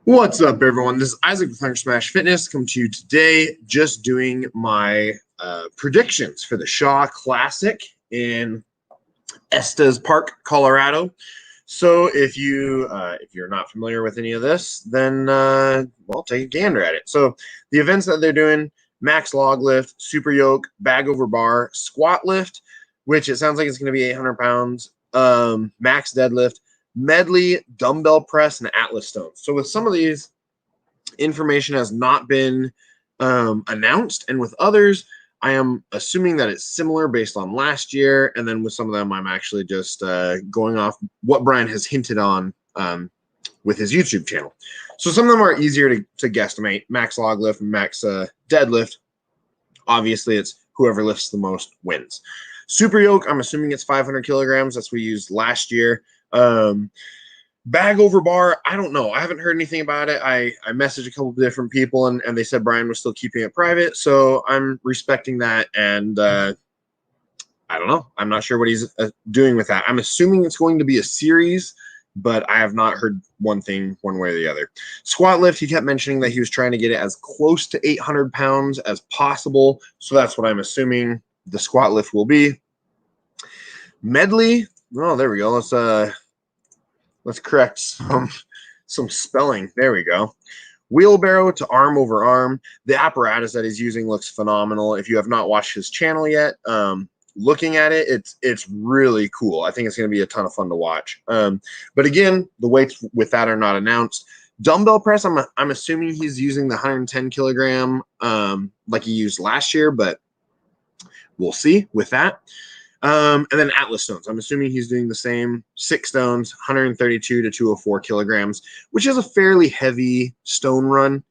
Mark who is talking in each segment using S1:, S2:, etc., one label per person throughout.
S1: What's up, everyone? This is Isaac with Hunter Smash Fitness. Come to you today, just doing my predictions for the Shaw Classic in Estes Park, Colorado. So if you're not familiar with any of this, then well, take a gander at it. So the events that they're doing: max log lift, super yoke, bag over bar, squat lift, which it sounds like it's going to be 800 pounds, max deadlift, medley, dumbbell press, and atlas stones. So with some of these, information has not been announced, and with others, I am assuming that it's similar based on last year. And then with some of them, I'm actually just going off what Brian has hinted on with his YouTube channel. So some of them are easier to guesstimate: max log lift and max deadlift. Obviously, it's whoever lifts the most wins. Super yoke, I'm assuming it's 500 kilograms. That's what we used last year. Bag over bar, I don't know. I haven't heard anything about it. I messaged a couple of different people, and they said Brian was still keeping it private. So I'm respecting that. And I don't know. I'm not sure what he's doing with that. I'm assuming it's going to be a series, but I have not heard one thing one way or the other. Squat lift, he kept mentioning that he was trying to get it as close to 800 pounds as possible. So that's what I'm assuming the squat lift will be. Medley, oh, there we go. Let's correct some spelling. There we go. Wheelbarrow to arm over arm. The apparatus that he's using looks phenomenal. If you have not watched his channel yet, looking at it, it's really cool. I think it's going to be a ton of fun to watch. But again, the weights with that are not announced. Dumbbell press, I'm assuming he's using the 110 kilogram like he used last year, but we'll see with that. And then atlas stones, I'm assuming he's doing the same. 6 stones, 132 to 204 kilograms, which is a fairly heavy stone run.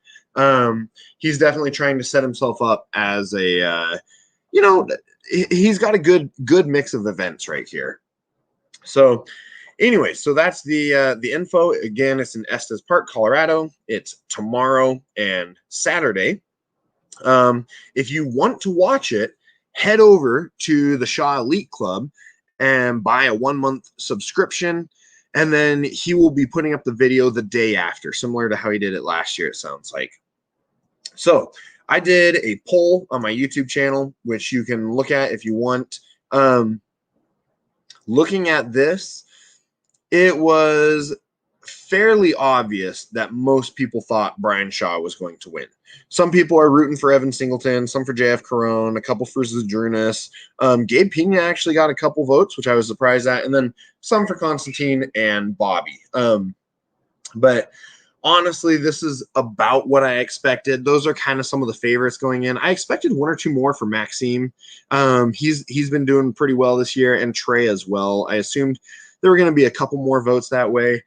S1: He's definitely trying to set himself up as a, he's got a good mix of events right here. So anyway, so that's the info. Again, it's in Estes Park, Colorado. It's tomorrow and Saturday. If you want to watch it, head over to the Shaw Elite Club and buy a 1-month subscription, and then he will be putting up the video the day after, similar to how he did it last year, it sounds like. So I did a poll on my YouTube channel, which you can look at if you want. Looking at this, it was fairly obvious that most people thought Brian Shaw was going to win. Some people are rooting for Evan Singleton, some for JF Caron, a couple for Zadrunas. Gabe Pena actually got a couple votes, which I was surprised at, and then some for Constantine and Bobby. But honestly, this is about what I expected. Those are kind of some of the favorites going in. I expected 1 or 2 more for Maxime. He's been doing pretty well this year, and Trey as well. I assumed there were going to be a couple more votes that way.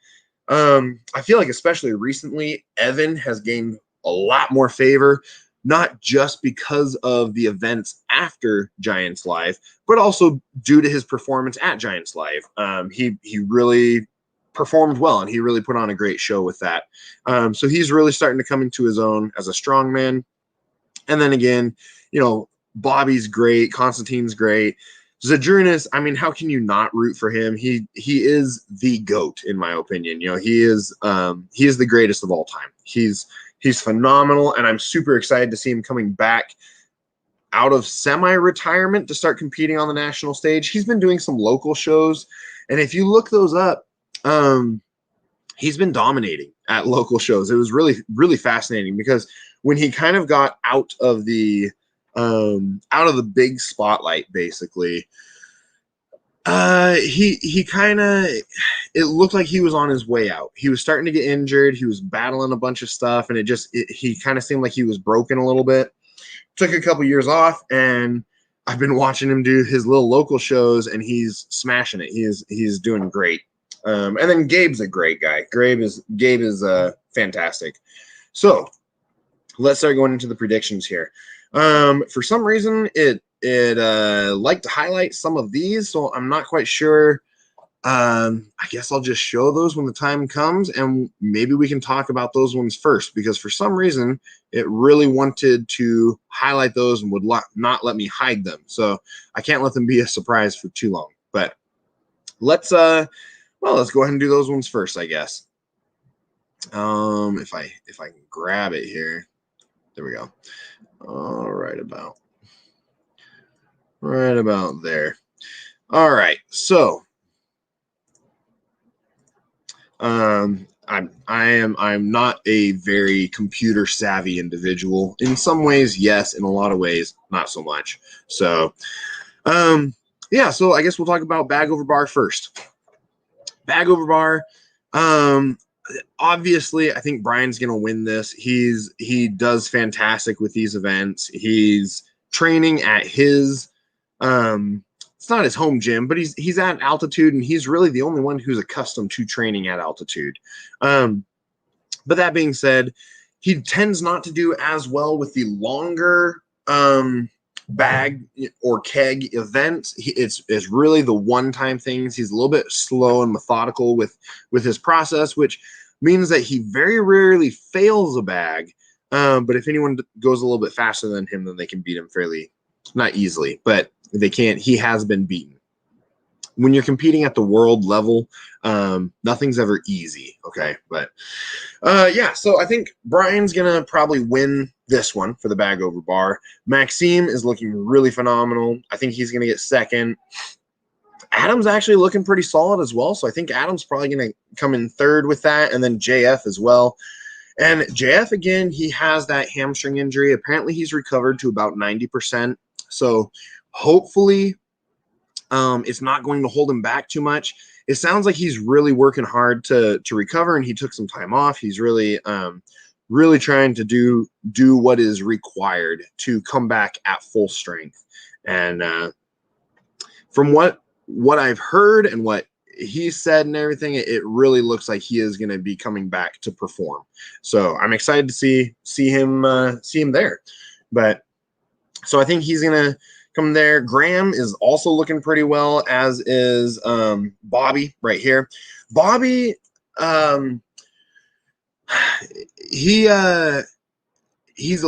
S1: I feel like especially recently, Evan has gained a lot more favor, not just because of the events after Giants Live, but also due to his performance at Giants Live. He really performed well, and he really put on a great show with that. So he's really starting to come into his own as a strongman. And then again, Bobby's great, Constantine's great. Zadrunas, I mean, how can you not root for him? He is the GOAT, in my opinion. He is the greatest of all time. He's phenomenal, and I'm super excited to see him coming back out of semi-retirement to start competing on the national stage. He's been doing some local shows, and if you look those up, he's been dominating at local shows. It was really, really fascinating, because when he kind of got out of the big spotlight, basically, he kind of, it looked like he was on his way out. He was starting to get injured. He was battling a bunch of stuff, and he kind of seemed like he was broken a little bit. Took a couple years off, and I've been watching him do his little local shows, and he's smashing it. He's doing great. And then Gabe's a great guy. Gabe is fantastic. So let's start going into the predictions here. For some reason, it liked to highlight some of these, so I'm not quite sure. I guess I'll just show those when the time comes, and maybe we can talk about those ones first, because for some reason it really wanted to highlight those and would not let me hide them. So I can't let them be a surprise for too long. But let's go ahead and do those ones first, I guess. If I can grab it here, there we go. Right about there. All right, so I'm not a very computer savvy individual. In some ways, yes. In a lot of ways, not so much. So, yeah. So I guess we'll talk about bag over bar first. Bag over bar. Obviously, I think Brian's gonna win this. He does fantastic with these events. He's training at his it's not his home gym, but he's at altitude, and he's really the only one who's accustomed to training at altitude. But that being said, he tends not to do as well with the longer bag or keg events. It's really the one-time things. He's a little bit slow and methodical with his process, which means that he very rarely fails a bag. But if anyone goes a little bit faster than him, then they can beat him fairly, not easily, but they can't. He has been beaten. When you're competing at the world level, nothing's ever easy. Okay. But yeah, so I think Brian's gonna probably win this one for the bag over bar. Maxime is looking really phenomenal. I think he's gonna get second. Adam's actually looking pretty solid as well. So I think Adam's probably gonna come in third with that, and then JF as well. And JF, again, he has that hamstring injury. Apparently he's recovered to about 90%. So hopefully it's not going to hold him back too much. It sounds like he's really working hard to recover, and he took some time off. He's really trying to do what is required to come back at full strength. And from what I've heard and what he said and everything, it really looks like he is going to be coming back to perform. So I'm excited to see him there. But so I think he's going to come there. Graham is also looking pretty well, as is Bobby right here. Bobby, he's a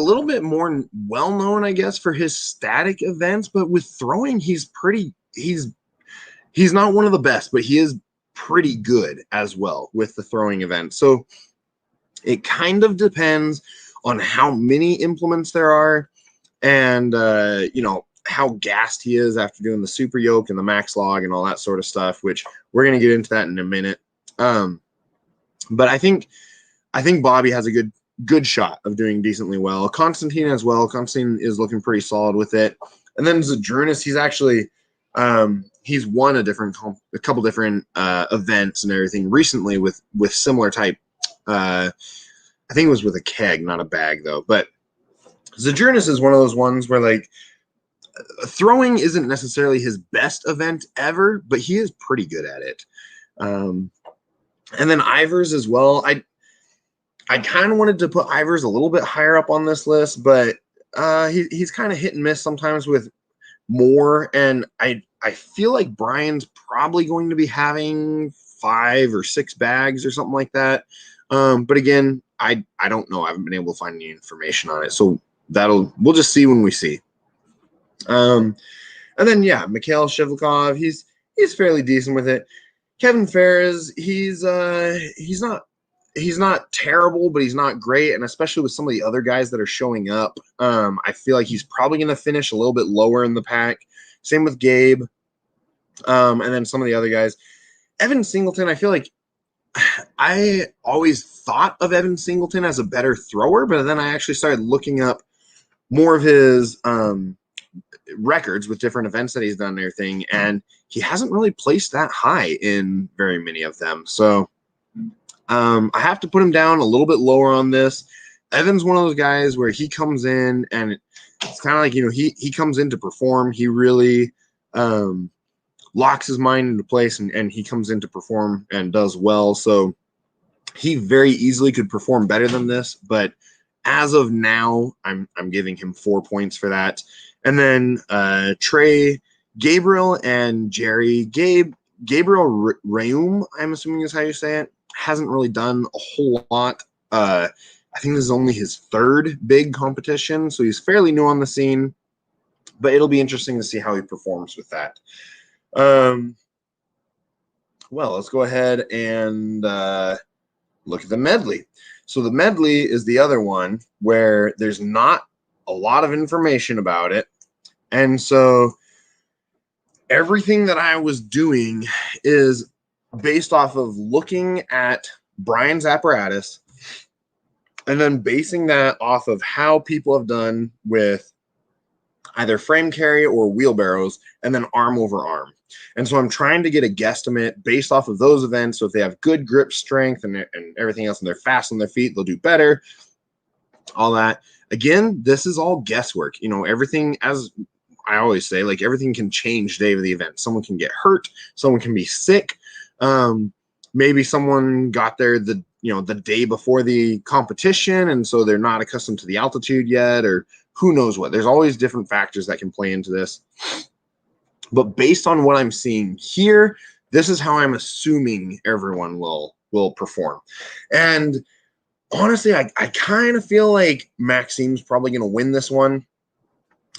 S1: little bit more well known, I guess, for his static events, but with throwing, he's not one of the best, but he is pretty good as well with the throwing event. So it kind of depends on how many implements there are, and how gassed he is after doing the super yoke and the max log and all that sort of stuff, which we're going to get into that in a minute. But I think Bobby has a good shot of doing decently well. Constantine as well. Constantine is looking pretty solid with it. And then Zadrunas, he's actually he's won a couple different events and everything recently with similar type. I think it was with a keg, not a bag though. But Zadrunas is one of those ones where, like, throwing isn't necessarily his best event ever, but he is pretty good at it. And then Ivers as well. I kind of wanted to put Ivers a little bit higher up on this list, but he's kind of hit and miss sometimes with more. And I feel like Brian's probably going to be having 5 or 6 bags or something like that. But again, I don't know. I haven't been able to find any information on it. So we'll just see when we see. And then yeah, Mikhail Shivlayakov, he's fairly decent with it. Kevin Ferris, he's not terrible, but he's not great, and especially with some of the other guys that are showing up, I feel like he's probably going to finish a little bit lower in the pack. Same with Gabe, and then some of the other guys. Evan Singleton, I feel like I always thought of Evan Singleton as a better thrower, but then I actually started looking up more of his records with different events that he's done and everything, and he hasn't really placed that high in very many of them. So I have to put him down a little bit lower on this. Evan's one of those guys where he comes in and it's kind of like, he comes in to perform. He really locks his mind into place and he comes in to perform and does well. So he very easily could perform better than this, but as of now, I'm giving him 4 points for that. And then Trey, Gabriel, and Jerry. Gabriel Raum, I'm assuming is how you say it, hasn't really done a whole lot. I think this is only his 3rd big competition, so he's fairly new on the scene, but it'll be interesting to see how he performs with that. Well, let's go ahead and look at the medley. So the medley is the other one where there's not a lot of information about it. And so everything that I was doing is based off of looking at Brian's apparatus and then basing that off of how people have done with either frame carry or wheelbarrows and then arm over arm. And so I'm trying to get a guesstimate based off of those events. So if they have good grip strength and everything else and they're fast on their feet, they'll do better. All that. Again, this is all guesswork. You know, everything, as I always say, like everything can change day of the event. Someone can get hurt. Someone can be sick. Maybe someone got there the day before the competition, and so they're not accustomed to the altitude yet, or who knows what. There's always different factors that can play into this. But based on what I'm seeing here, this is how I'm assuming everyone will perform. And honestly, I kind of feel like Maxime's probably going to win this one.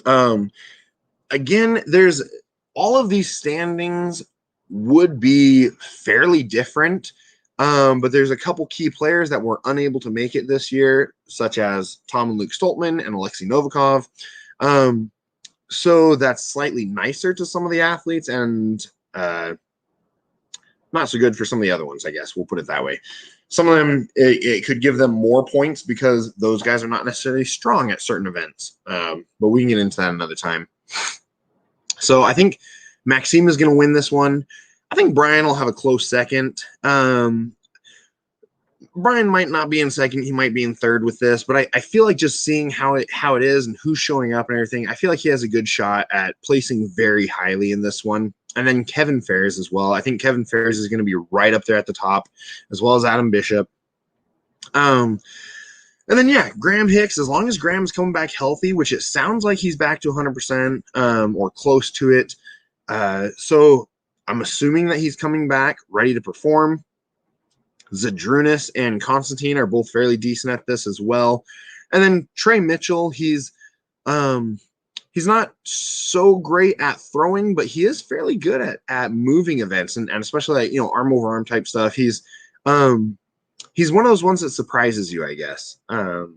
S1: Again, there's all of these standings would be fairly different. But there's a couple key players that were unable to make it this year, such as Tom and Luke Stoltman and Alexei Novikov. So that's slightly nicer to some of the athletes and not so good for some of the other ones, I guess. We'll put it that way. Some of them, it could give them more points because those guys are not necessarily strong at certain events. But we can get into that another time. So I think Maxime is going to win this one. I think Brian will have a close second. Brian might not be in second. He might be in third with this, but I feel like just seeing how it is and who's showing up and everything, I feel like he has a good shot at placing very highly in this one. And then Kevin Ferris as well. I think Kevin Ferris is going to be right up there at the top, as well as Adam Bishop. And then, yeah, Graham Hicks, as long as Graham's coming back healthy, which it sounds like he's back to 100% or close to it. So I'm assuming that he's coming back ready to perform. Zadrunas and Constantine are both fairly decent at this as well. And then Trey Mitchell, he's not so great at throwing, but he is fairly good at moving events and especially like, arm over arm type stuff. He's one of those ones that surprises you, I guess. But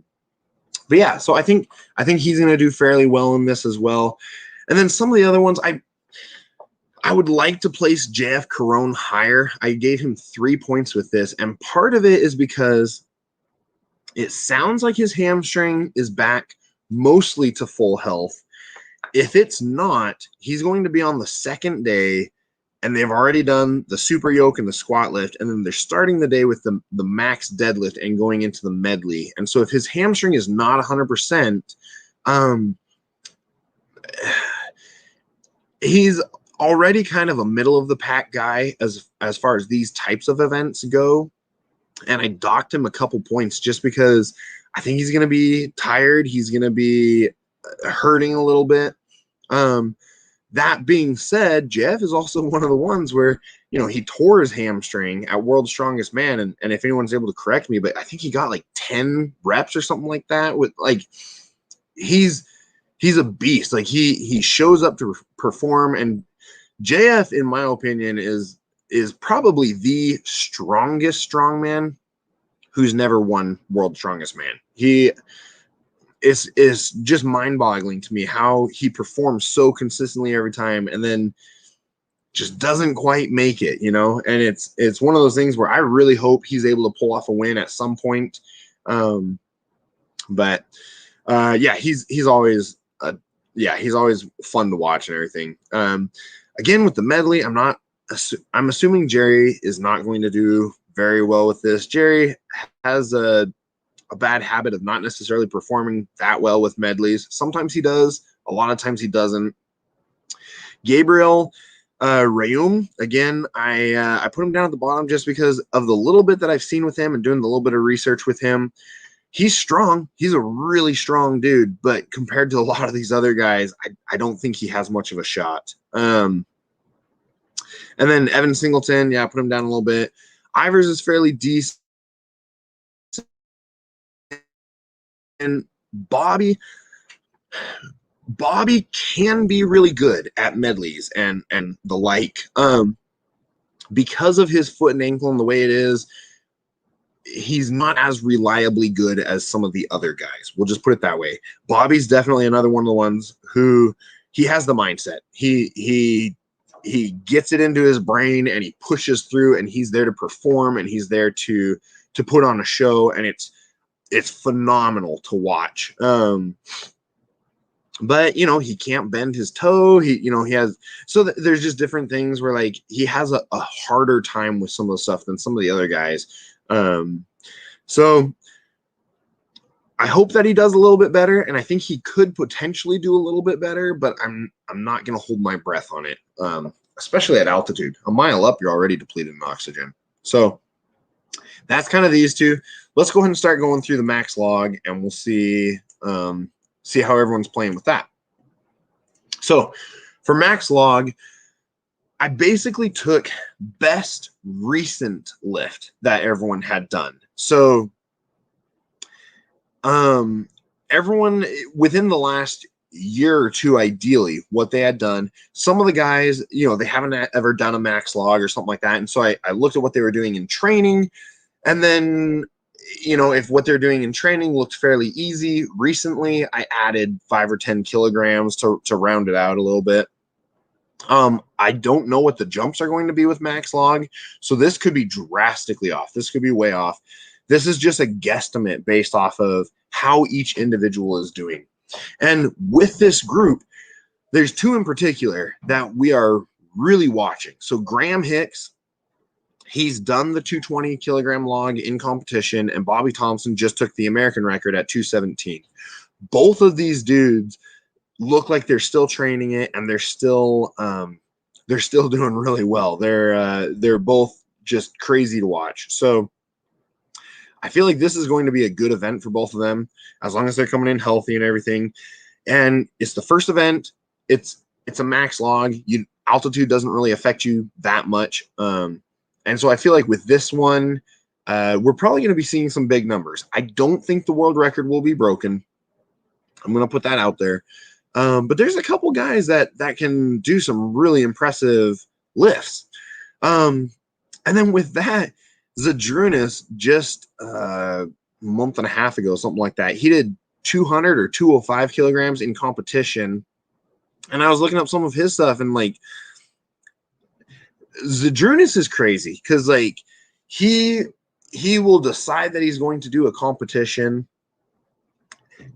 S1: yeah, so I think he's going to do fairly well in this as well. And then some of the other ones, I would like to place JF Carone higher. I gave him 3 points with this, and part of it is because it sounds like his hamstring is back mostly to full health. If it's not, he's going to be on the second day, and they've already done the super yoke and the squat lift, and then they're starting the day with the max deadlift and going into the medley. And so if his hamstring is not 100%, he's already kind of a middle of the pack guy as far as these types of events go. And I docked him a couple points just because I think he's going to be tired. He's going to be hurting a little bit. That being said, Jeff is also one of the ones where, he tore his hamstring at World's Strongest Man. And if anyone's able to correct me, but I think he got like 10 reps or something like that with he's a beast. Like he shows up to perform, and JF, in my opinion, is probably the strongest strongman who's never won World's Strongest Man. He is just mind-boggling to me how he performs so consistently every time and then just doesn't quite make it, and it's one of those things where I really hope he's able to pull off a win at some point. But he's always fun to watch and everything. Again, with the medley, I'm assuming Jerry is not going to do very well with this. Jerry has a bad habit of not necessarily performing that well with medleys. Sometimes he does, a lot of times he doesn't. Gabriel Rayum, again, I put him down at the bottom just because of the little bit that I've seen with him and doing the little bit of research with him. He's strong. He's a really strong dude, but compared to a lot of these other guys, I don't think he has much of a shot. And then Evan Singleton, I put him down a little bit. Ivers is fairly decent. And Bobby can be really good at medleys and the like. Because of his foot and ankle and the way it is, he's not as reliably good as some of the other guys. We'll just put it that way. Bobby's definitely another one of the ones who he has the mindset. He gets it into his brain and he pushes through, and he's there to perform, and he's there to put on a show, and it's phenomenal to watch. But he can't bend his toe. He has, so there's just different things where like he has a harder time with some of the stuff than some of the other guys. So I hope that he does a little bit better, and I think he could potentially do a little bit better, but I'm not going to hold my breath on it, especially at altitude. A mile up, you're already depleted in oxygen. So that's kind of these two. Let's go ahead and start going through the max log, and we'll see how everyone's playing with that. So for max log, I basically took best recent lift that everyone had done. So everyone within the last year or two, ideally, what they had done. Some of the guys, they haven't ever done a max log or something like that. And so I looked at what they were doing in training, and then if what they're doing in training looked fairly easy, recently I added 5 or 10 kilograms to round it out a little bit. I don't know what the jumps are going to be with max log, so this could be drastically off. This could be way off. This is just a guesstimate based off of how each individual is doing. And with this group, there's two in particular that we are really watching. So Graham Hicks, he's done the 220 kilogram log in competition, and Bobby Thompson just took the American record at 217. Both of these dudes look like they're still training it, and they're still doing really well. They're both just crazy to watch. So I feel like this is going to be a good event for both of them, as long as they're coming in healthy and everything. And it's the first event. It's a max log. Altitude doesn't really affect you that much. And so I feel like with this one, we're probably going to be seeing some big numbers. I don't think the world record will be broken. I'm going to put that out there. But there's a couple guys that can do some really impressive lifts. And then with that, Zadrunas just a month and a half ago, something like that, he did 200 or 205 kilograms in competition. And I was looking up some of his stuff, and like, Zadrunas is crazy because like he will decide that he's going to do a competition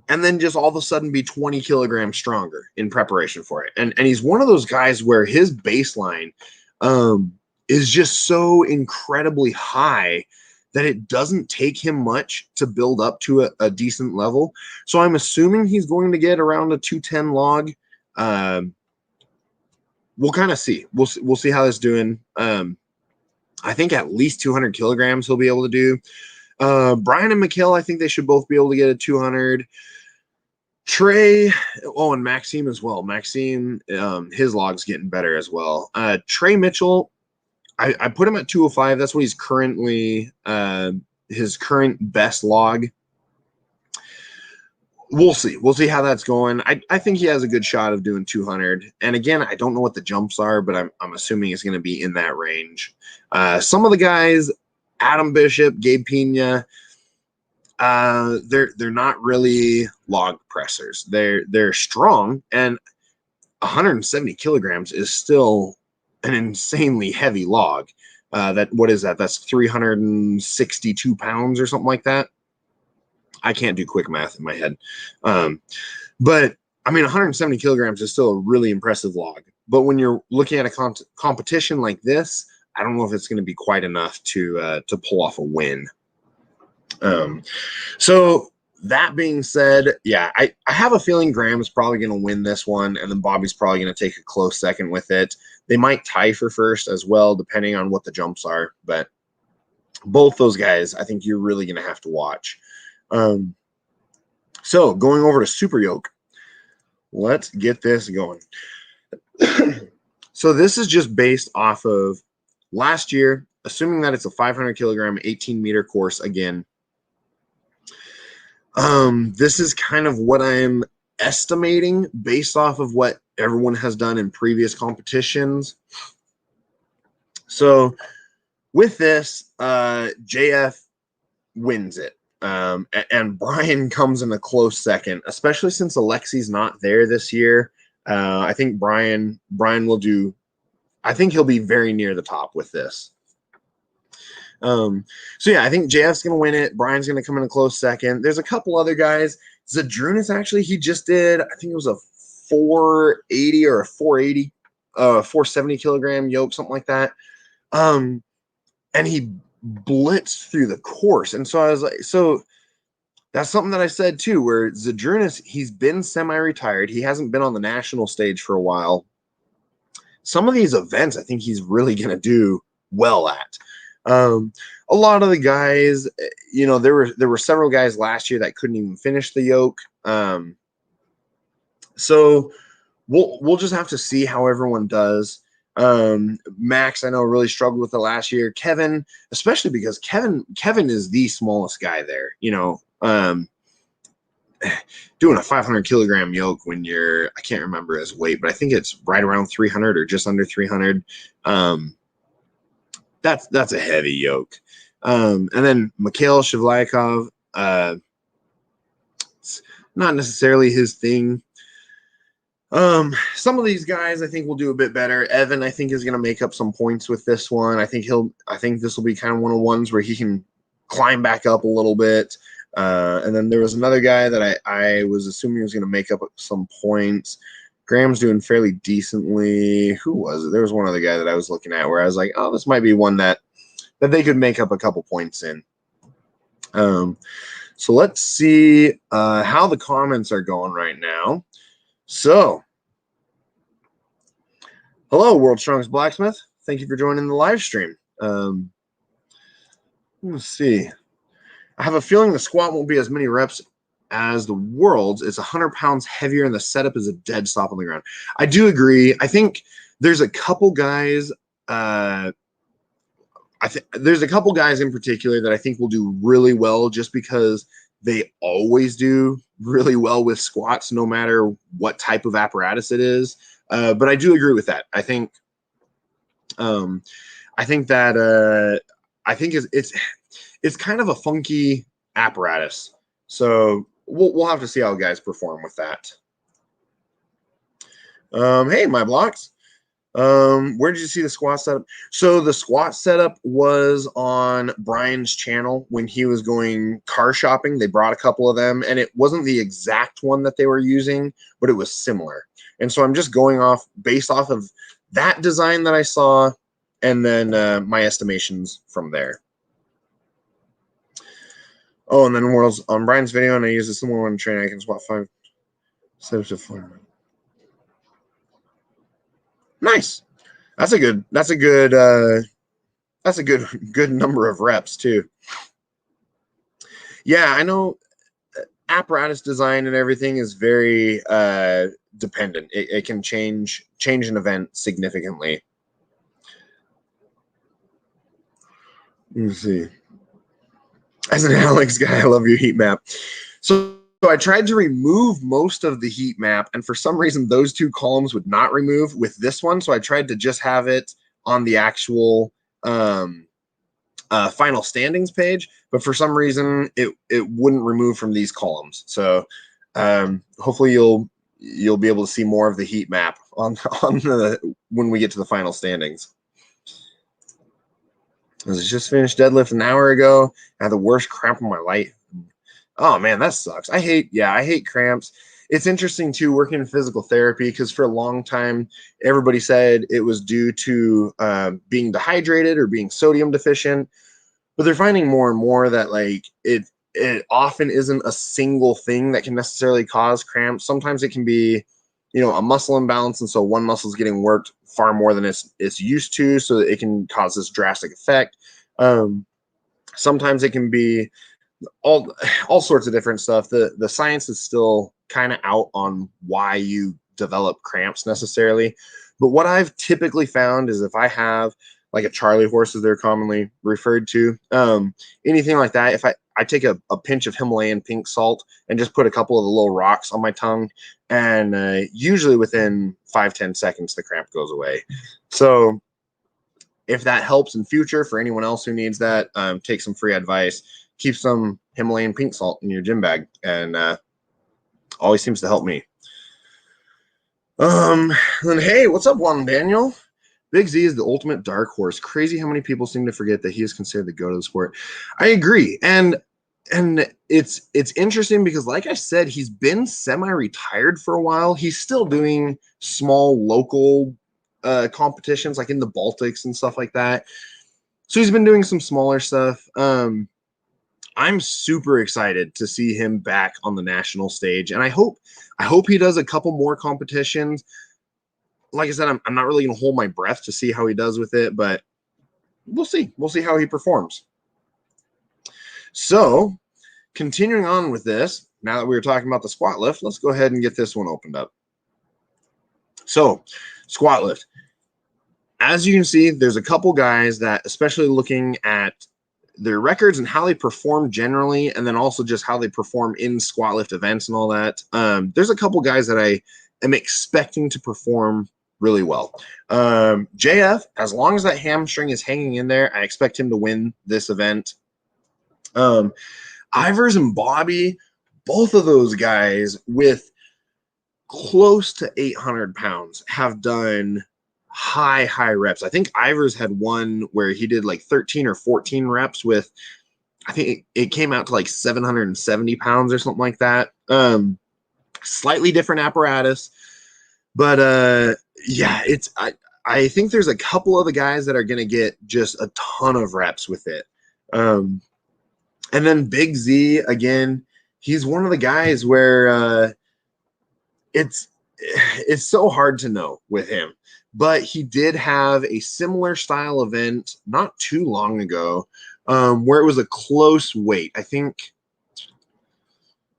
S1: and then just all of a sudden be 20 kilograms stronger in preparation for it. And he's one of those guys where his baseline is just so incredibly high that it doesn't take him much to build up to a decent level. So I'm assuming he's going to get around a 210 log. We'll kind of see. We'll see how that's doing. I think at least 200 kilograms he'll be able to do. Brian and Mikhail, I think they should both be able to get a 200. Trey, and Maxime as well. Maxime, his log's getting better as well. Trey Mitchell, I put him at 205. That's what he's currently, his current best log. We'll see. We'll see how that's going. I think he has a good shot of doing 200. And again, I don't know what the jumps are, but I'm assuming it's going to be in that range. Some of the guys, Adam Bishop, Gabe Pena, they're not really log pressers. They're strong, and 170 kilograms is still an insanely heavy log. What is that? That's 362 pounds or something like that. I can't do quick math in my head. But I mean, 170 kilograms is still a really impressive log. But when you're looking at a competition like this, I don't know if it's going to be quite enough to pull off a win. So that being said, yeah, I have a feeling Graham is probably going to win this one, and then Bobby's probably going to take a close second with it. They might tie for first as well, depending on what the jumps are. But both those guys, I think you're really going to have to watch. So going over to Super Yoke, let's get this going. So this is just based off of last year, assuming that it's a 500 kilogram, 18 meter course again. This is kind of what I'm estimating based off of what everyone has done in previous competitions. So with this, JF, wins it. And Brian comes in a close second, especially since Alexi's not there this year. I think Brian will do. I think he'll be very near the top with this. So yeah, I think JF's gonna win it. Brian's gonna come in a close second. There's a couple other guys. Zadrunas, actually, he just did, I think it was a 480 or a 480, 470 kilogram yoke, something like that. And he blitzed through the course. And so I was like, so that's something that I said too, where Zadrunas, he's been semi-retired. He hasn't been on the national stage for a while. Some of these events, I think he's really going to do well at. A lot of the guys, you know, there were several guys last year that couldn't even finish the yoke. So we'll just have to see how everyone does. Max, I know, really struggled with it last year. Kevin, especially because Kevin is the smallest guy there, you know, doing a 500 kilogram yoke when you're, I can't remember his weight, but I think it's right around 300 or just under 300. That's a heavy yoke. And then Mikhail Shivlayakov, it's not necessarily his thing. Some of these guys I think will do a bit better. Evan, I think, is going to make up some points with this one. I think this will be kind of one of the ones where he can climb back up a little bit. And then there was another guy that I was assuming was going to make up some points. Graham's doing fairly decently. Who was it? There was one other guy that I was looking at where I was like, oh, this might be one that they could make up a couple points in. So let's see how the comments are going right now. So, hello, World's Strongest Blacksmith. Thank you for joining the live stream. Let's see. I have a feeling the squat won't be as many reps as the World's. It's 100 pounds heavier, and the setup is a dead stop on the ground. I do agree. I think there's a couple guys. There's a couple guys in particular that I think will do really well just because they always do really well with squats, no matter what type of apparatus it is. But I do agree with that. I think it's kind of a funky apparatus. So we'll have to see how guys perform with that. Hey, my blocks. Where did you see the squat setup? So the squat setup was on Brian's channel when he was going car shopping. They brought a couple of them, and it wasn't the exact one that they were using, but it was similar. And so I'm just going based off of that design that I saw, and then my estimations from there. Oh, and then on Brian's video, and I use a similar one to train. I can squat 5 steps to 4. Nice. That's a good number of reps too. Yeah, I know apparatus design and everything is very dependent. It can change an event significantly. Let me see. As an Alex guy, I love your heat map. So I tried to remove most of the heat map, and for some reason, those two columns would not remove with this one. So I tried to just have it on the actual final standings page, but for some reason, it wouldn't remove from these columns. So hopefully, you'll be able to see more of the heat map when we get to the final standings. I just finished deadlift an hour ago. I had the worst cramp in my life. Oh man, that sucks. I hate cramps. It's interesting too, working in physical therapy, because for a long time, everybody said it was due to being dehydrated or being sodium deficient. But they're finding more and more that like it often isn't a single thing that can necessarily cause cramps. Sometimes it can be, you know, a muscle imbalance, and so one muscle is getting worked far more than it's used to, so that it can cause this drastic effect. Sometimes it can be all sorts of different stuff. The science is still kind of out on why you develop cramps necessarily. But what I've typically found is if I have like a Charlie horse, as they're commonly referred to, anything like that, if I take a pinch of Himalayan pink salt and just put a couple of the little rocks on my tongue, and usually within 5-10 seconds, the cramp goes away. So if that helps in future for anyone else who needs that, take some free advice. keep some Himalayan pink salt in your gym bag, and always seems to help me. Then hey, what's up, Juan Daniel? Big Z is the ultimate dark horse. Crazy how many people seem to forget that he is considered the goat of the sport. I agree, and it's interesting because, like I said, he's been semi-retired for a while. He's still doing small local competitions, like in the Baltics and stuff like that. So he's been doing some smaller stuff. I'm super excited to see him back on the national stage, and I hope he does a couple more competitions. Like I said, I'm not really going to hold my breath to see how he does with it, but we'll see. We'll see how he performs. So, continuing on with this, now that we were talking about the squat lift, let's go ahead and get this one opened up. So, squat lift. As you can see, there's a couple guys that, especially looking at their records and how they perform generally, and then also just how they perform in squat lift events and all that. There's a couple guys that I am expecting to perform really well. JF, as long as that hamstring is hanging in there, I expect him to win this event. Ivers and Bobby, both of those guys with close to 800 pounds have done high reps. I think Ivers had one where he did like 13 or 14 reps with, I think it came out to like 770 pounds or something like that. Slightly different apparatus, but yeah, I think there's a couple of the guys that are going to get just a ton of reps with it. And then Big Z, again, he's one of the guys where it's so hard to know with him. But he did have a similar style event not too long ago where it was a close weight. I think,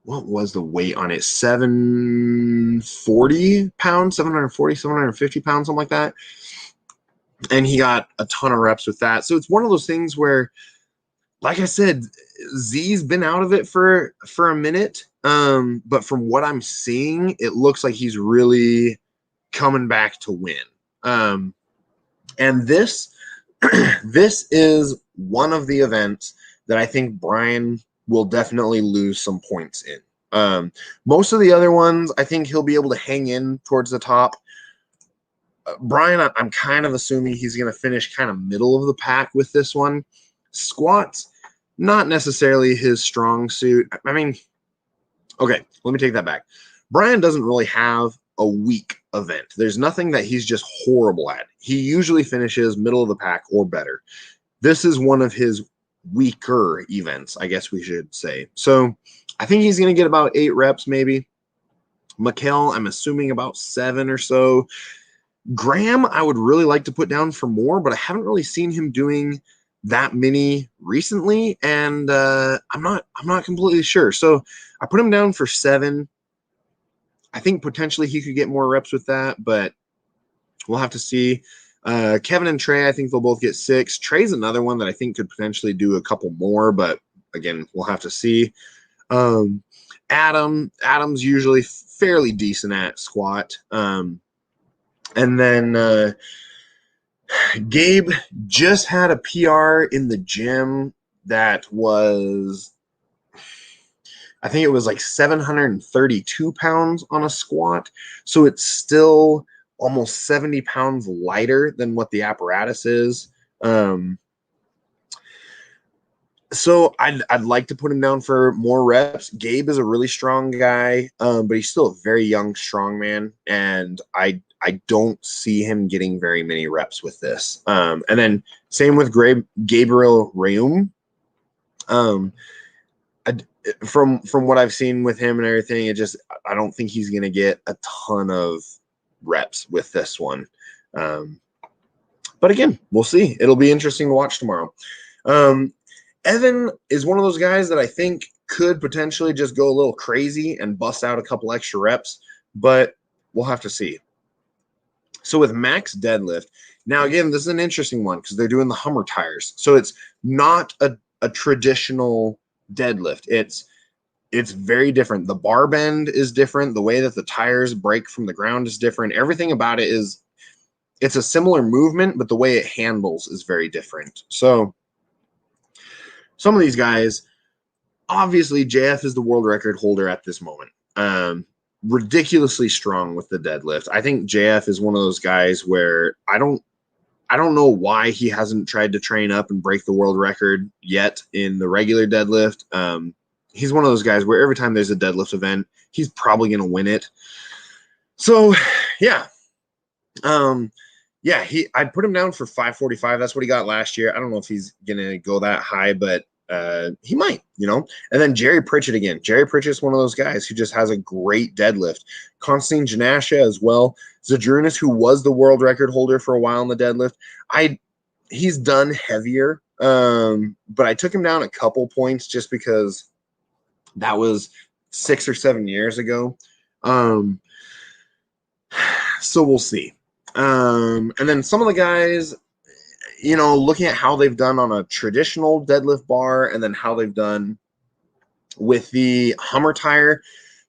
S1: what was the weight on it? 740 pounds, 740, 750 pounds, something like that. And he got a ton of reps with that. So it's one of those things where, like I said, Z's been out of it for a minute. But from what I'm seeing, it looks like he's really coming back to win. And this this is one of the events that I think Brian will definitely lose some points in. Most of the other ones, I think he'll be able to hang in towards the top. Brian, I'm kind of assuming he's going to finish kind of middle of the pack with this one. Squats, not necessarily his strong suit. I mean, okay, let me take that back. Brian doesn't really have a weak event. There's nothing that he's just horrible at. He usually finishes middle of the pack or better. This is one of his weaker events, I guess we should say. So I think he's going to get about 8 reps maybe. Mikhail, I'm assuming about 7 or so. Graham, I would really like to put down for more, but I haven't really seen him doing that many recently, and I'm not completely sure. So I put him down for 7. I think potentially he could get more reps with that, but we'll have to see. Kevin and Trey, I think they'll both get 6. Trey's another one that I think could potentially do a couple more, but again, we'll have to see. Adam's usually fairly decent at squat. And then Gabe just had a PR in the gym that was, I think it was like 732 pounds on a squat. So it's still almost 70 pounds lighter than what the apparatus is. So I'd like to put him down for more reps. Gabe is a really strong guy, but he's still a very young strongman, and I don't see him getting very many reps with this. And then same with Gabriel Reum. From what I've seen with him and everything, I don't think he's going to get a ton of reps with this one. But again, we'll see. It'll be interesting to watch tomorrow. Evan is one of those guys that I think could potentially just go a little crazy and bust out a couple extra reps, but we'll have to see. So with max deadlift, now again, this is an interesting one because they're doing the Hummer tires. So it's not a traditional deadlift. It's very different. The bar bend is different. The way that the tires break from the ground is different. Everything about it it's a similar movement, but the way it handles is very different. So some of these guys obviously JF is the world record holder at this moment. Ridiculously strong with the deadlift. I think JF is one of those guys where I don't know why he hasn't tried to train up and break the world record yet in the regular deadlift. He's one of those guys where every time there's a deadlift event, he's probably going to win it. So, yeah. I'd put him down for 545. That's what he got last year. I don't know if he's going to go that high, but he might, And then Jerry Pritchett again. Jerry Pritchett's one of those guys who just has a great deadlift. Konstantin Janasha as well. Zadrunas, who was the world record holder for a while in the deadlift. He's done heavier, but I took him down a couple points just because that was 6 or 7 years ago. So we'll see. And then some of the guys, looking at how they've done on a traditional deadlift bar and then how they've done with the Hummer tire.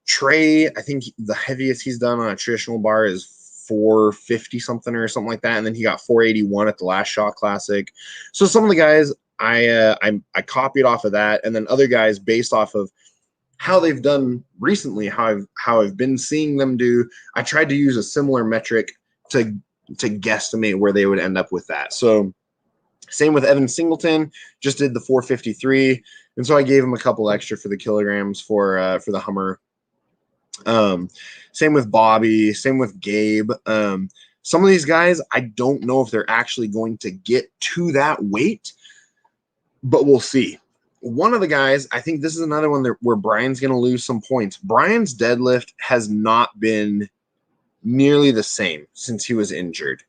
S1: Trey, I think the heaviest he's done on a traditional bar is 450 something or something like that. And then he got 481 at the last Shaw Classic. So some of the guys I copied off of that. And then other guys based off of how they've done recently, how I've been seeing them do. I tried to use a similar metric to guesstimate where they would end up with that. So same with Evan Singleton, just did the 453. And so I gave him a couple extra for the kilograms for the Hummer. Same with Bobby, same with Gabe. Some of these guys, I don't know if they're actually going to get to that weight, but we'll see. One of the guys, I think this is another one where Brian's going to lose some points. Brian's deadlift has not been nearly the same since he was injured.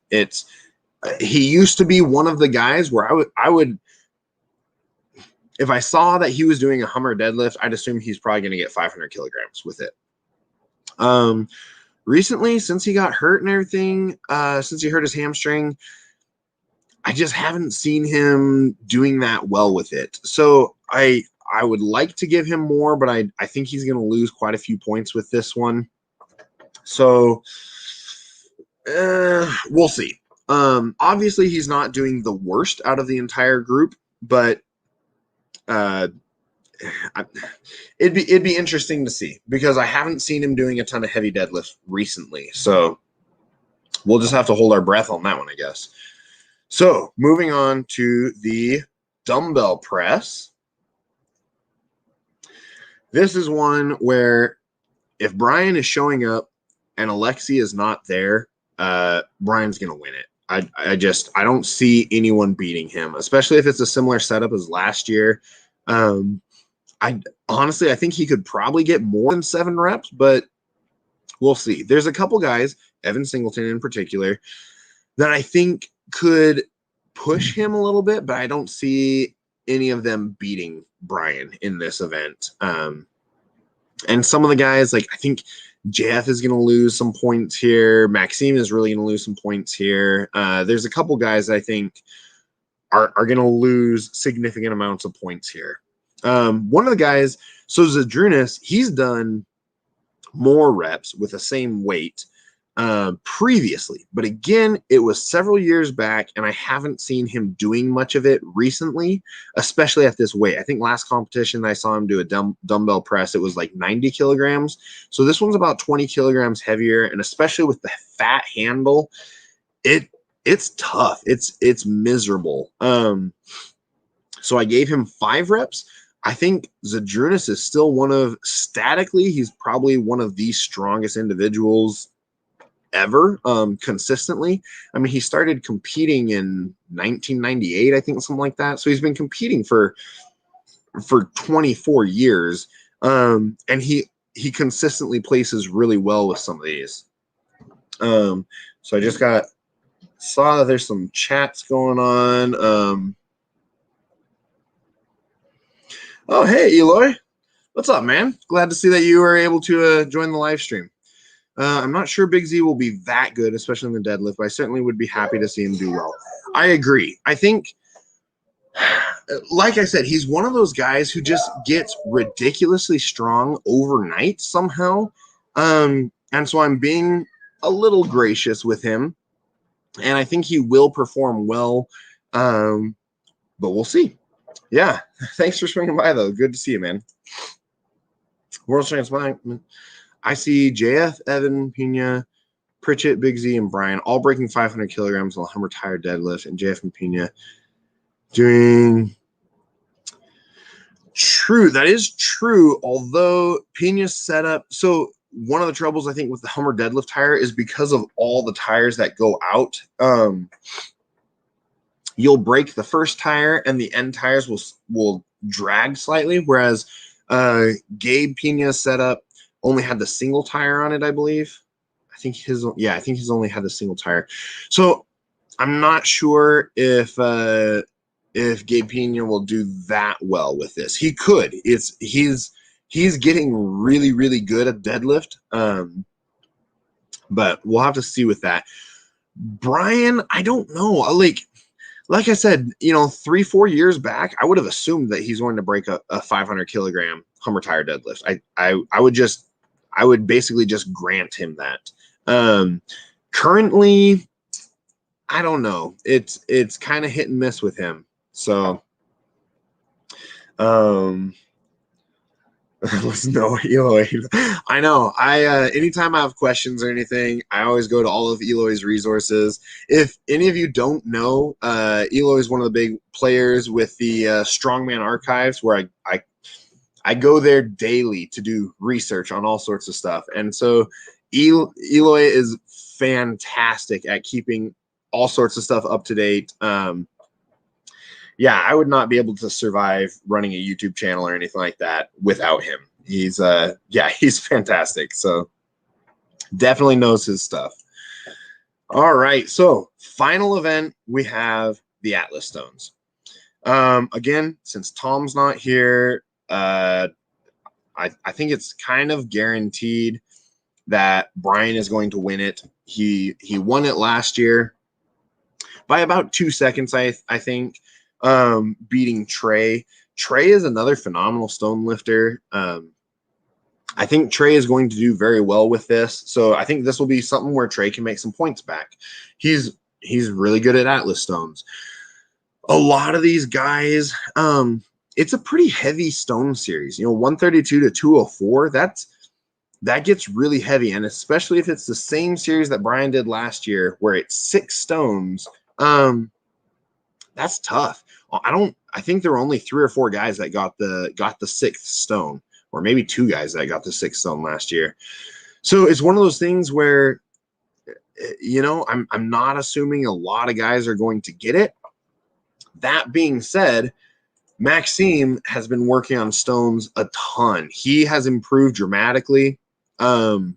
S1: He used to be one of the guys where I would if I saw that he was doing a Hummer deadlift, I'd assume he's probably going to get 500 kilograms with it. Recently, since he got hurt and everything, since he hurt his hamstring, I just haven't seen him doing that well with it. So I would like to give him more, but I think he's going to lose quite a few points with this one. So we'll see. Obviously, he's not doing the worst out of the entire group, but it'd be interesting to see because I haven't seen him doing a ton of heavy deadlift recently. So we'll just have to hold our breath on that one, I guess. So moving on to the dumbbell press. This is one where if Brian is showing up and Alexi is not there, Brian's going to win it. I don't see anyone beating him, especially if it's a similar setup as last year. I think he could probably get more than 7 reps, but we'll see. There's a couple guys, Evan Singleton in particular, that I think could push him a little bit, but I don't see any of them beating Brian in this event. And some of the guys, like I think JF is going to lose some points here. Maxime is really going to lose some points here. There's a couple guys I think are going to lose significant amounts of points here. One of the guys, so Zadrunas, he's done more reps with the same weight previously, but again, it was several years back, and I haven't seen him doing much of it recently, especially at this weight. I think last competition I saw him do a dumbbell press, it was like 90 kilograms. So this one's about 20 kilograms heavier, and especially with the fat handle, it's tough. It's miserable. So I gave him 5 reps. I think Zadrunas is still statically, he's probably one of the strongest individuals ever, consistently. I mean, he started competing in 1998, I think, something like that. So he's been competing for 24 years. And he consistently places really well with some of these. So I just saw that there's some chats going on. Oh, hey, Eloy. What's up, man? Glad to see that you were able to join the live stream. I'm not sure Big Z will be that good, especially in the deadlift, but I certainly would be happy to see him do well. I agree. I think, like I said, he's one of those guys who just gets ridiculously strong overnight somehow. And so I'm being a little gracious with him, and I think he will perform well, but we'll see. Yeah, Thanks for swinging by, though. Good to see you, man. World Transplant. I see JF, Evan, Pena, Pritchett, Big Z, and Brian all breaking 500 kilograms on the Hummer Tire deadlift, and JF and Pena doing true. That is true. Although Pena's setup, so one of the troubles I think with the Hummer deadlift tire is because of all the tires that go out. You'll break the first tire, and the end tires will drag slightly. Whereas Gabe Pena's setup only had the single tire on it, I believe. I think his only had the single tire. So I'm not sure if Gabe Pena will do that well with this. He could. He's getting really, really good at deadlift. But we'll have to see with that. Brian, I don't know. Like I said, 3-4 years back, I would have assumed that he's going to break a 500 kilogram Hummer Tire deadlift. I would basically just grant him that. Currently, I don't know. It's kind of hit and miss with him. So, let's know Eloy. I know. Anytime I have questions or anything, I always go to all of Eloy's resources. If any of you don't know, Eloy is one of the big players with the Strongman archives, where I go there daily to do research on all sorts of stuff. And so Eloy is fantastic at keeping all sorts of stuff up to date. Yeah, I would not be able to survive running a YouTube channel or anything like that without him. He's fantastic. So definitely knows his stuff. All right. So final event, we have the Atlas Stones. Again, since Tom's not here, I think it's kind of guaranteed that Brian is going to win it. He won it last year by about 2 seconds, I think. Beating Trey. Trey is another phenomenal stone lifter. I think Trey is going to do very well with this. So I think this will be something where Trey can make some points back. He's really good at Atlas stones. A lot of these guys, it's a pretty heavy stone series. 132 to 204. That gets really heavy, and especially if it's the same series that Brian did last year, where it's 6 stones. That's tough. I think there were only 3 or 4 guys that got the 6th stone, or maybe 2 guys that got the 6th stone last year. So it's one of those things where, I'm not assuming a lot of guys are going to get it. That being said, Maxime has been working on stones a ton. He has improved dramatically. So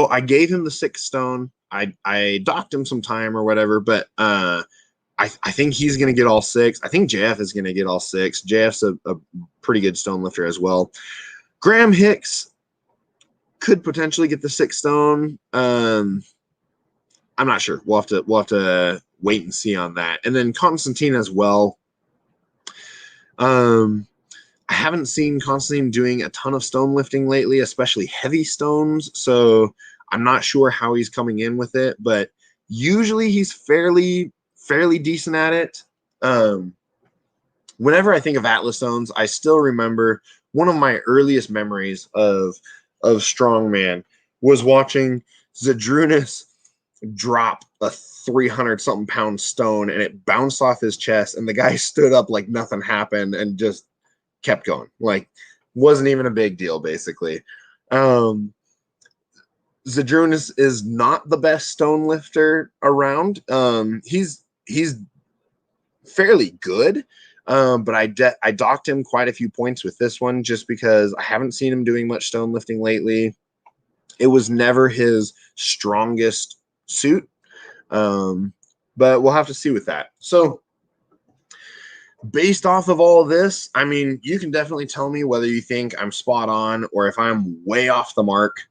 S1: I gave him the 6th stone. I docked him some time or whatever, but I think he's going to get all 6. I think JF is going to get all 6. JF's a pretty good stone lifter as well. Graham Hicks could potentially get the 6th stone. I'm not sure. We'll have to wait and see on that. And then Constantine as well. I haven't seen Constantine doing a ton of stone lifting lately, especially heavy stones. So I'm not sure how he's coming in with it, but usually he's fairly decent at it. Whenever I think of Atlas stones, I still remember one of my earliest memories of Strongman was watching Zydrunas drop a 300-something pound stone, and it bounced off his chest, and the guy stood up like nothing happened and just kept going. Like, wasn't even a big deal, basically. Zydrunas is not the best stone lifter around. He's fairly good, but I docked him quite a few points with this one just because I haven't seen him doing much stone lifting lately. It was never his strongest suit, but we'll have to see with that. So based off of all of this, I mean, you can definitely tell me whether you think I'm spot on or if I'm way off the mark.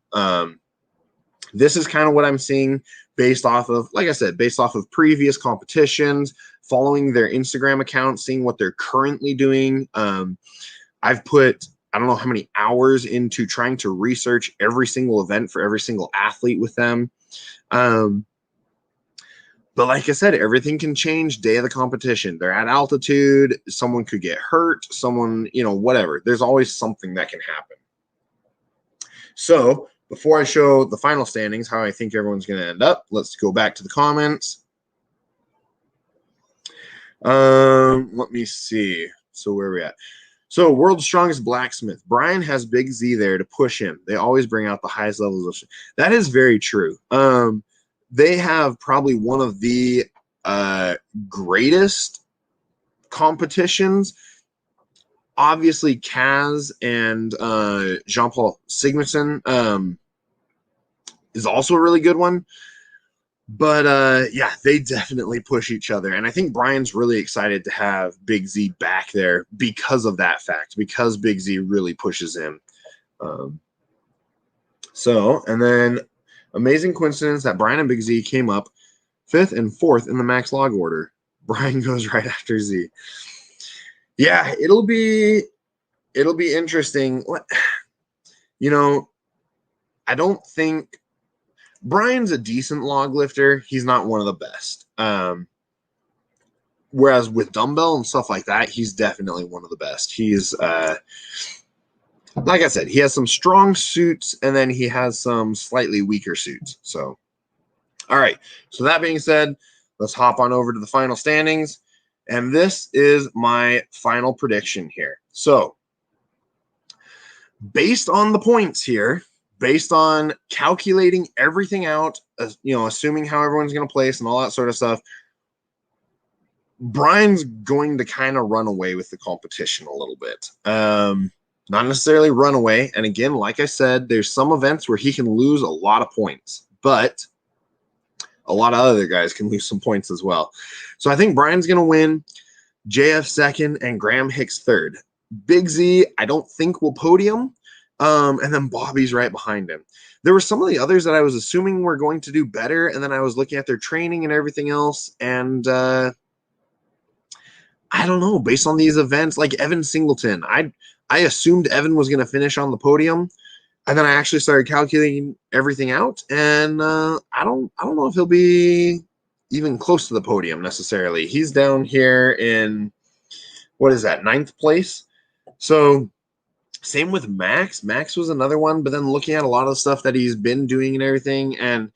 S1: This is kind of what I'm seeing based off of, like I said, based off of previous competitions, following their Instagram account, seeing what they're currently doing. I've put, I don't know how many hours into trying to research every single event for every single athlete with them. But like I said, everything can change day of the competition. They're at altitude. Someone could get hurt. Someone, whatever. There's always something that can happen. So before I show the final standings, how I think everyone's going to end up, let's go back to the comments. Let me see. So where are we at? So world's strongest blacksmith. Brian has Big Z there to push him. They always bring out the highest levels of. That is very true. They have probably one of the greatest competitions. Obviously, Kaz and Jean-Paul Sigmarsson is also a really good one. But yeah, they definitely push each other. And I think Brian's really excited to have Big Z back there because of that fact, because Big Z really pushes him. And then amazing coincidence that Brian and Big Z came up 5th and 4th in the max log order. Brian goes right after Z. Yeah, it'll be interesting. I don't think Brian's a decent log lifter. He's not one of the best. Whereas with dumbbell and stuff like that, he's definitely one of the best. He's like I said, he has some strong suits and then he has some slightly weaker suits. So, all right. So that being said, let's hop on over to the final standings. And this is my final prediction here. So based on the points here, based on calculating everything out, assuming how everyone's going to place and all that sort of stuff, Brian's going to kind of run away with the competition a little bit. Not necessarily run away. And again, like I said, there's some events where he can lose a lot of points, but a lot of other guys can lose some points as well. So I think Brian's going to win, JF 2nd, and Graham Hicks 3rd. Big Z, I don't think will podium. And then Bobby's right behind him. There were some of the others that I was assuming were going to do better, and then I was looking at their training and everything else, and I don't know, based on these events, like Evan Singleton, I assumed Evan was going to finish on the podium, and then I actually started calculating everything out, and I don't know if he'll be even close to the podium necessarily. He's down here in, what is that, 9th place? So same with Max. Max was another one, but then looking at a lot of the stuff that he's been doing and everything, and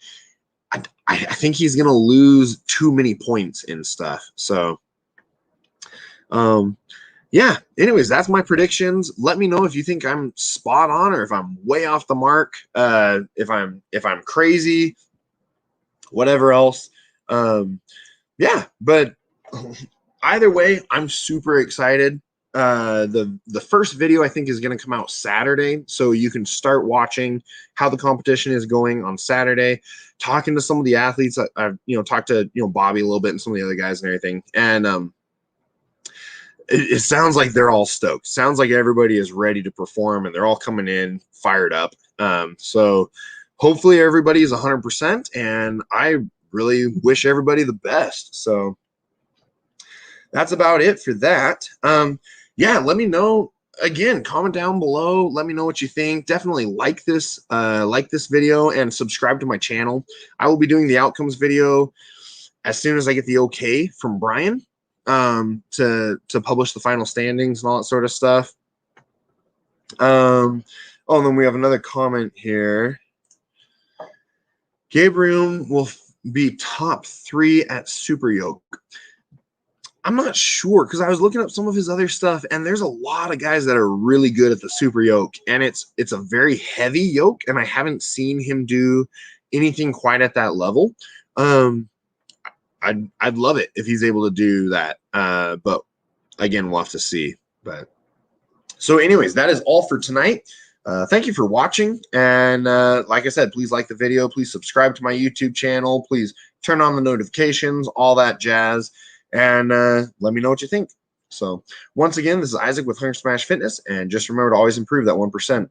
S1: I think he's going to lose too many points in stuff. So, yeah, anyways, that's my predictions. Let me know if you think I'm spot on or if I'm way off the mark, if I'm crazy, whatever else. Yeah, but either way, I'm super excited. The first video I think is going to come out Saturday, so you can start watching how the competition is going on Saturday, talking to some of the athletes. I've talked to Bobby a little bit and some of the other guys and everything, and it sounds like they're all stoked. Sounds like everybody is ready to perform and they're all coming in fired up. So hopefully everybody is 100%, and I really wish everybody the best. So that's about it for that. Yeah, let me know. Again, comment down below. Let me know what you think. Definitely like this video and subscribe to my channel. I will be doing the outcomes video as soon as I get the okay from Brian to publish the final standings and all that sort of stuff. Oh, and then we have another comment here. Gabriel will be top 3 at Super Yoke. I'm not sure, because I was looking up some of his other stuff, and there's a lot of guys that are really good at the super yoke, and it's a very heavy yoke, and I haven't seen him do anything quite at that level. I'd love it if he's able to do that, but again, we'll have to see. But so anyways, that is all for tonight. Thank you for watching, and like I said, please like the video, please subscribe to my YouTube channel, please turn on the notifications, all that jazz. And let me know what you think. So once again, this is Isaac with Hunger Smash Fitness, and just remember to always improve that 1%.